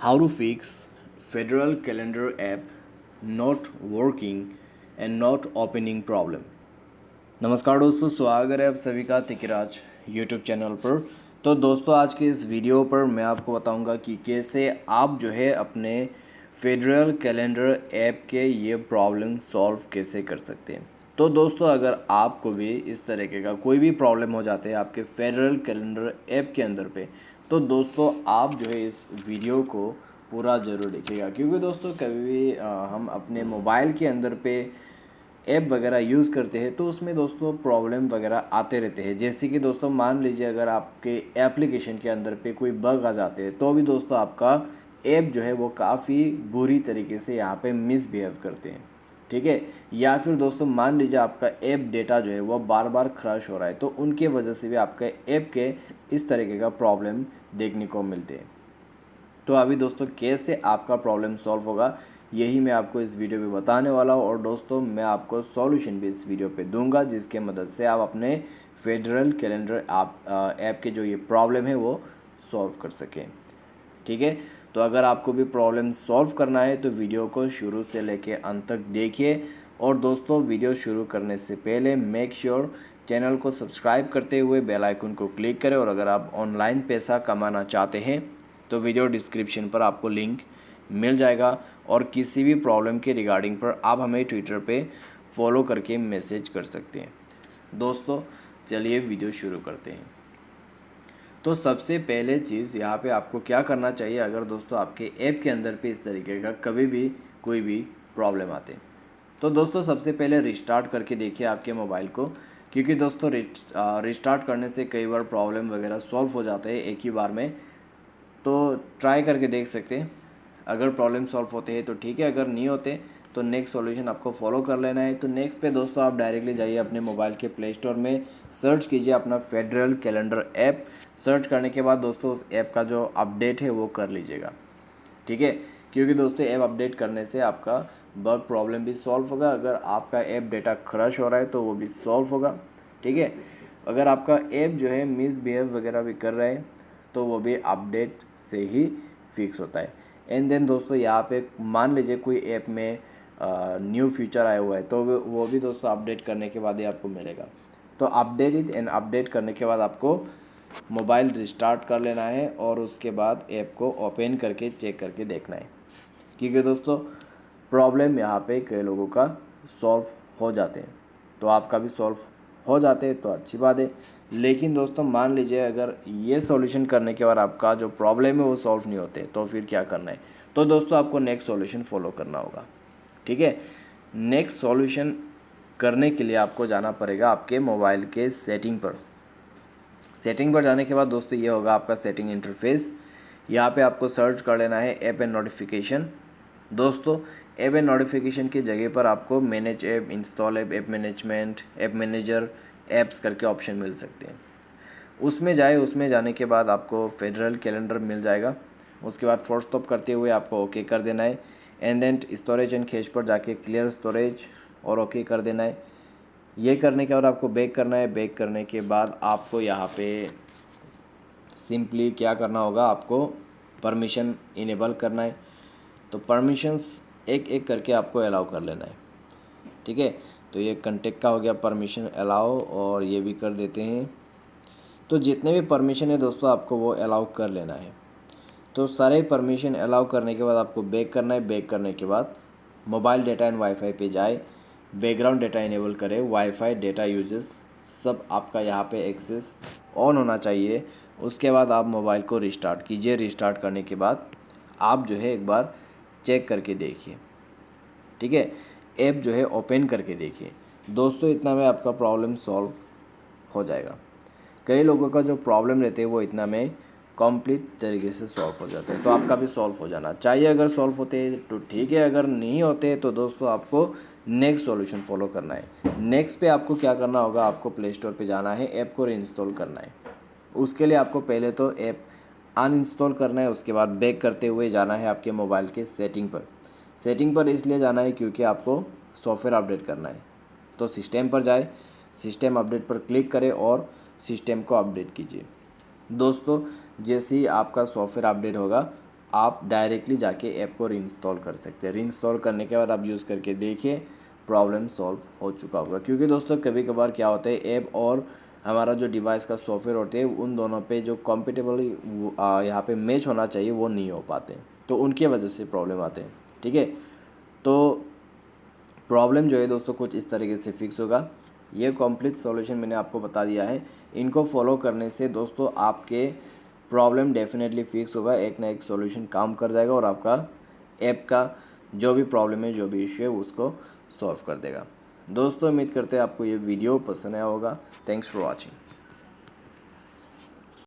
How to fix Federal Calendar app not working and not opening problem। नमस्कार दोस्तों, स्वागत है आप सभी का टिकीराज यूट्यूब चैनल पर। तो दोस्तों, आज के इस वीडियो पर मैं आपको बताऊंगा कि कैसे आप जो है अपने फेडरल कैलेंडर ऐप के ये प्रॉब्लम सॉल्व कैसे कर सकते हैं। तो दोस्तों, अगर आपको भी इस तरीके का कोई भी प्रॉब्लम हो जाते हैं आपके फेडरल कैलेंडर ऐप के अंदर पे, तो दोस्तों आप जो है इस वीडियो को पूरा ज़रूर देखिएगा, क्योंकि दोस्तों कभी भी हम अपने मोबाइल के अंदर पे ऐप वगैरह यूज़ करते हैं तो उसमें दोस्तों प्रॉब्लम वगैरह आते रहते हैं। जैसे कि दोस्तों मान लीजिए अगर आपके एप्लीकेशन के अंदर पे कोई बग आ जाते हैं तो भी दोस्तों आपका ऐप जो है वो काफ़ी बुरी तरीके से यहाँ पे मिसबिहेव करते हैं, ठीक है। या फिर दोस्तों मान लीजिए आपका ऐप डेटा जो है वो बार बार क्रश हो रहा है, तो उनके वजह से भी आपके ऐप के इस तरीके का प्रॉब्लम देखने को मिलते हैं। तो अभी दोस्तों कैसे आपका प्रॉब्लम सॉल्व होगा यही मैं आपको इस वीडियो में बताने वाला हूँ, और दोस्तों मैं आपको सॉल्यूशन भी इस वीडियो पे दूंगा जिसके मदद से आप अपने फेडरल कैलेंडर ऐप के जो ये प्रॉब्लम है वो सॉल्व कर सकें, ठीक है। तो अगर आपको भी प्रॉब्लम सॉल्व करना है तो वीडियो को शुरू से लेके अंत तक देखिए। और दोस्तों वीडियो शुरू करने से पहले मेक श्योर चैनल को सब्सक्राइब करते हुए बेल आइकन को क्लिक करें। और अगर आप ऑनलाइन पैसा कमाना चाहते हैं तो वीडियो डिस्क्रिप्शन पर आपको लिंक मिल जाएगा, और किसी भी प्रॉब्लम के रिगार्डिंग पर आप हमें ट्विटर पे फॉलो करके मैसेज कर सकते हैं। दोस्तों चलिए वीडियो शुरू करते हैं। तो सबसे पहले चीज़ यहाँ पे आपको क्या करना चाहिए, अगर दोस्तों आपके ऐप के अंदर पे इस तरीके का कभी भी कोई भी प्रॉब्लम आते हैं तो दोस्तों सबसे पहले रिस्टार्ट करके देखिए आपके मोबाइल को, क्योंकि दोस्तों रिस्टार्ट करने से कई बार प्रॉब्लम वगैरह सॉल्व हो जाते हैं एक ही बार में। तो ट्राई करके देख सकते हैं, अगर प्रॉब्लम सॉल्व होते हैं तो ठीक है, अगर नहीं होते तो नेक्स्ट सॉल्यूशन आपको फॉलो कर लेना है। तो नेक्स्ट पे दोस्तों आप डायरेक्टली जाइए अपने मोबाइल के प्ले स्टोर में, सर्च कीजिए अपना फेडरल कैलेंडर ऐप। सर्च करने के बाद दोस्तों उस ऐप का जो अपडेट है वो कर लीजिएगा, ठीक है। क्योंकि दोस्तों ऐप अपडेट करने से आपका बग प्रॉब्लम भी सॉल्व होगा, अगर आपका ऐप डेटा क्रश हो रहा है तो वो भी सॉल्व होगा, ठीक है। अगर आपका ऐप जो है मिसबिहेव वगैरह भी कर रहा है तो वो भी अपडेट से ही फिक्स होता है। एंड देन दोस्तों यहाँ पे मान लीजिए कोई ऐप में न्यू फीचर आया हुआ है तो वो भी दोस्तों अपडेट करने के बाद ही आपको मिलेगा। तो अपडेट इट, एंड अपडेट करने के बाद आपको मोबाइल रिस्टार्ट कर लेना है और उसके बाद ऐप को ओपन करके चेक करके देखना है, क्योंकि दोस्तों प्रॉब्लम यहाँ पे कई लोगों का सॉल्व हो जाते हैं। तो आपका भी सॉल्व हो जाते हैं तो अच्छी बात है। लेकिन दोस्तों मान लीजिए अगर ये सॉल्यूशन करने के बाद आपका जो प्रॉब्लम है वो सॉल्व नहीं होते तो फिर क्या करना है, तो दोस्तों आपको नेक्स्ट सॉल्यूशन फॉलो करना होगा, ठीक है। नेक्स्ट सॉल्यूशन करने के लिए आपको जाना पड़ेगा आपके मोबाइल के सेटिंग पर। सेटिंग पर जाने के बाद दोस्तों ये होगा आपका सेटिंग इंटरफेस। यहाँ पे आपको सर्च कर लेना है ऐप एंड नोटिफिकेशन। दोस्तों ऐप एंड नोटिफिकेशन की जगह पर आपको manage app, install app, app management, app manager, apps करके ऑप्शन मिल सकते हैं। उसमें उसमें जाने के बाद आपको फेडरल कैलेंडर मिल जाएगा। उसके बाद फोर्स स्टॉप करते हुए आपको ओके कर देना है। And then storage and cache पर जाके क्लियर स्टोरेज और ओके कर देना है। ये करने के बाद आपको बैक करना है। बैक करने के बाद आपको यहाँ पे सिंपली क्या करना होगा, आपको परमिशन इनेबल करना है। तो परमिशंस एक एक करके आपको अलाउ कर लेना है, ठीक है। तो ये कंटेक्ट का हो गया परमिशन अलाउ, और ये भी कर देते हैं। तो जितने भी परमिशन है दोस्तों आपको वो अलाउ कर लेना है। तो सारे परमिशन अलाउ करने के बाद आपको बैक करना है। बैक करने के बाद मोबाइल डेटा एंड वाईफाई पे जाए, बैकग्राउंड डेटा इनेबल करें, वाईफाई डेटा यूजेस सब आपका यहाँ पे एक्सेस ऑन होना चाहिए। उसके बाद आप मोबाइल को रिस्टार्ट कीजिए। रिस्टार्ट करने के बाद आप जो है एक बार चेक करके देखिए, ठीक है। ऐप जो है ओपन करके देखिए। दोस्तों इतना में आपका प्रॉब्लम सॉल्व हो जाएगा। कई लोगों का जो प्रॉब्लम रहते हैं वो इतना में कंप्लीट तरीके से सॉल्व हो जाते हैं। तो आपका भी सॉल्व हो जाना चाहिए। अगर सॉल्व होते हैं तो ठीक है, अगर नहीं होते तो दोस्तों आपको नेक्स्ट सॉल्यूशन फॉलो करना है। नेक्स्ट पे आपको क्या करना होगा, आपको प्ले स्टोर पे जाना है, ऐप को रीइंस्टॉल करना है। उसके लिए आपको पहले तो ऐप अनइंस्टॉल करना है। उसके बाद बैक करते हुए जाना है आपके मोबाइल के सेटिंग पर। सेटिंग पर इसलिए जाना है क्योंकि आपको सॉफ्टवेयर अपडेट करना है। तो सिस्टम पर जाए, सिस्टम अपडेट पर क्लिक करें और सिस्टम को अपडेट कीजिए। दोस्तों जैसे ही आपका सॉफ्टवेयर अपडेट होगा आप डायरेक्टली जाके ऐप को रीइंस्टॉल कर सकते हैं। रीइंस्टॉल करने के बाद आप यूज़ करके देखिए, प्रॉब्लम सॉल्व हो चुका होगा। क्योंकि दोस्तों कभी कभार क्या होता है, ऐप और हमारा जो डिवाइस का सॉफ्टवेयर होते हैं उन दोनों पे जो कॉम्पिटेबल यहाँ पे मैच होना चाहिए वो नहीं हो पाते, तो उनकी वजह से प्रॉब्लम आते हैं। ठीक है, तो प्रॉब्लम जो है दोस्तों कुछ इस तरीके से फिक्स होगा। ये कंप्लीट सॉल्यूशन मैंने आपको बता दिया है। इनको फॉलो करने से दोस्तों आपके प्रॉब्लम डेफिनेटली फिक्स होगा, एक ना एक सॉल्यूशन काम कर जाएगा और आपका ऐप का जो भी प्रॉब्लम है, जो भी इशू है, उसको सॉल्व कर देगा। दोस्तों उम्मीद करते हैं आपको ये वीडियो पसंद आया होगा। Thanks for watching.